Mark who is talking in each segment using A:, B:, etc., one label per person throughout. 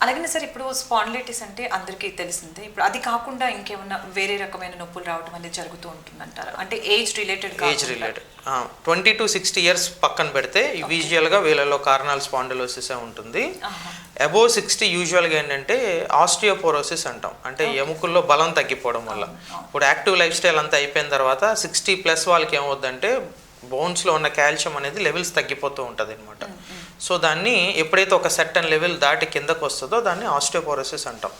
A: అలాగే సార్ ఇప్పుడు స్పాండిలైటిస్ అంటే అందరికీ తెలిసిందే. ఇప్పుడు అది కాకుండా ఇంకేమన్నా వేరే రకమైన నొప్పులు రావడం అనేది జరుగుతూ ఉంటుందంటారా? అంటే ఏజ్ రిలేటెడ్
B: 20 to 60 ఇయర్స్ పక్కన పెడితే యూజువల్గా వీళ్ళలో కార్నల్ స్పాండిలోసిసే ఉంటుంది. అబోవ్ 60 యూజువల్గా ఏంటంటే ఆస్టియోపోరోసిస్ అంటాం, అంటే ఎముకల్లో బలం తగ్గిపోవడం వల్ల. ఇప్పుడు యాక్టివ్ లైఫ్ స్టైల్ అంతా అయిపోయిన తర్వాత 60+ వాళ్ళకి ఏమవుద్దంటే బోన్స్లో ఉన్న కాల్షియం అనేది లెవెల్స్ తగ్గిపోతూ ఉంటుంది అనమాట. సో దాన్ని ఎప్పుడైతే ఒక సర్టన్ లెవెల్ దాటి కిందకు వస్తుందో దాన్ని ఆస్టియోపోరోసిస్ అంటాం.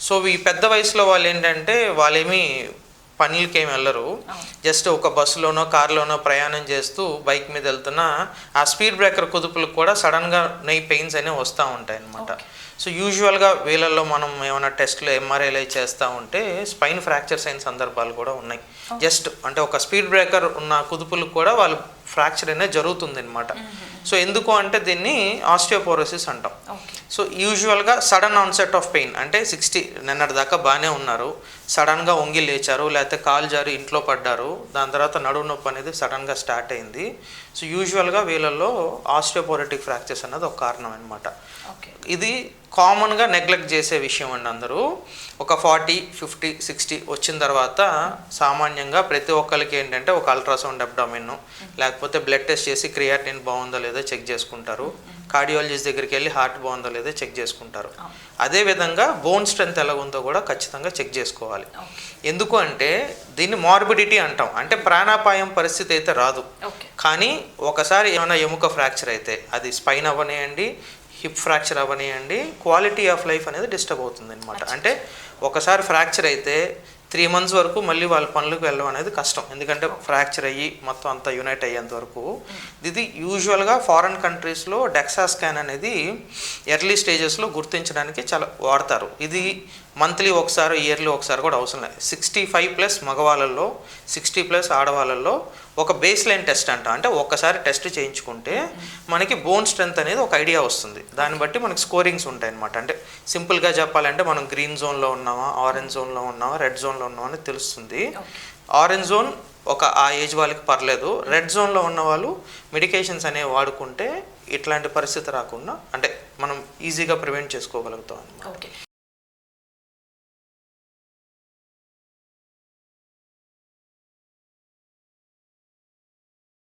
B: సో ఈ పెద్ద వయసులో వాళ్ళు ఏంటంటే వాళ్ళేమీ పనులకి ఏమి వెళ్ళరు, జస్ట్ ఒక బస్సులోనో కార్లోనో ప్రయాణం చేస్తూ బైక్ మీద వెళ్తున్నా ఆ స్పీడ్ బ్రేకర్ కుదుపులకు కూడా సడన్గా పెయిన్స్ అనేవి వస్తూ ఉంటాయి అన్నమాట. సో యూజువల్గా వీళ్ళల్లో మనం ఏమైనా టెస్ట్లు ఎంఆర్ఐలు చేస్తూ ఉంటే స్పైన్ ఫ్రాక్చర్స్ అయిన సందర్భాలు కూడా ఉన్నాయి. జస్ట్ అంటే ఒక స్పీడ్ బ్రేకర్ ఉన్న కుదుపులకు కూడా వాళ్ళు ఫ్రాక్చర్ అనేది జరుగుతుంది అనమాట. సో ఎందుకు అంటే దీన్ని ఆస్టియోపోరోసిస్ అంటాం. సో యూజువల్గా సడన్ ఆన్సెట్ ఆఫ్ పెయిన్, అంటే 60 నిన్నటి దాకా బాగానే ఉన్నారు, సడన్గా వంగి లేచారు, లేకపోతే కాలు జారి ఇంట్లో పడ్డారు, దాని తర్వాత నడుము నొప్పి అనేది సడన్గా స్టార్ట్ అయింది. సో యూజువల్గా వీళ్ళల్లో ఆస్టియోపోరోటిక్ ఫ్రాక్చర్స్ అన్నది ఒక కారణం అనమాట. ఇది కామన్గా నెగ్లెక్ట్ చేసే విషయం అండి. అందరూ ఒక 40, 50, 60 వచ్చిన తర్వాత సామాన్యంగా ప్రతి ఒక్కరికి ఏంటంటే ఒక అల్ట్రాసౌండ్ అబ్డామిన్ లేకపోతే బ్లడ్ టెస్ట్ చేసి క్రియాటిన్ బాగుందో లేదో చెక్ చేసుకుంటారు, కార్డియాలజిస్ట్ దగ్గరికి వెళ్ళి హార్ట్ బాగుందో లేదో చెక్ చేసుకుంటారు. అదేవిధంగా బోన్ స్ట్రెంత్ ఎలా ఉందో కూడా ఖచ్చితంగా చెక్ చేసుకోవాలి. ఎందుకు అంటే దీన్ని మార్బిడిటీ అంటాం, అంటే ప్రాణాపాయం పరిస్థితి అయితే రాదు, కానీ ఒకసారి ఏమైనా ఎముక ఫ్రాక్చర్ అయితే అది స్పైన్ అవ్వనియండి, హిప్ ఫ్రాక్చర్ అవ్వనియండి, క్వాలిటీ ఆఫ్ లైఫ్ అనేది డిస్టర్బ్ అవుతుంది అనమాట. అంటే ఒకసారి ఫ్రాక్చర్ అయితే 3 months వరకు మళ్ళీ వాళ్ళ పనులకు వెళ్ళడం అనేది కష్టం, ఎందుకంటే ఫ్రాక్చర్ అయ్యి మొత్తం అంతా యునైట్ అయ్యేంత వరకు. ఇది యూజువల్గా ఫారెన్ కంట్రీస్లో డెక్సా స్కాన్ అనేది ఎర్లీ స్టేజెస్లో గుర్తించడానికి చాలా వాడతారు. ఇది మంత్లీ ఒకసారి, ఇయర్లీ ఒకసారి కూడా అవసరం లేదు. 65+ మగవాళ్ళల్లో 60+ ఆడవాళ్ళల్లో ఒక బేస్ లైన్ టెస్ట్ అంట, అంటే ఒక్కసారి టెస్ట్ చేయించుకుంటే మనకి బోన్ స్ట్రెంత్ అనేది ఒక ఐడియా వస్తుంది. దాన్ని బట్టి మనకి స్కోరింగ్స్ ఉంటాయి అనమాట. అంటే సింపుల్గా చెప్పాలంటే మనం గ్రీన్ జోన్లో ఉన్నామా, ఆరెంజ్ జోన్లో ఉన్నామా, రెడ్ జోన్లో ఉన్నామా అని తెలుస్తుంది. ఆరెంజ్ జోన్ ఒక ఆ ఏజ్ వాళ్ళకి పర్లేదు, రెడ్ జోన్లో ఉన్న వాళ్ళు మెడికేషన్స్ అనేవి వాడుకుంటే ఇట్లాంటి పరిస్థితి రాకుండా అంటే మనం ఈజీగా ప్రివెంట్ చేసుకోగలుగుతాం అన్నమాట.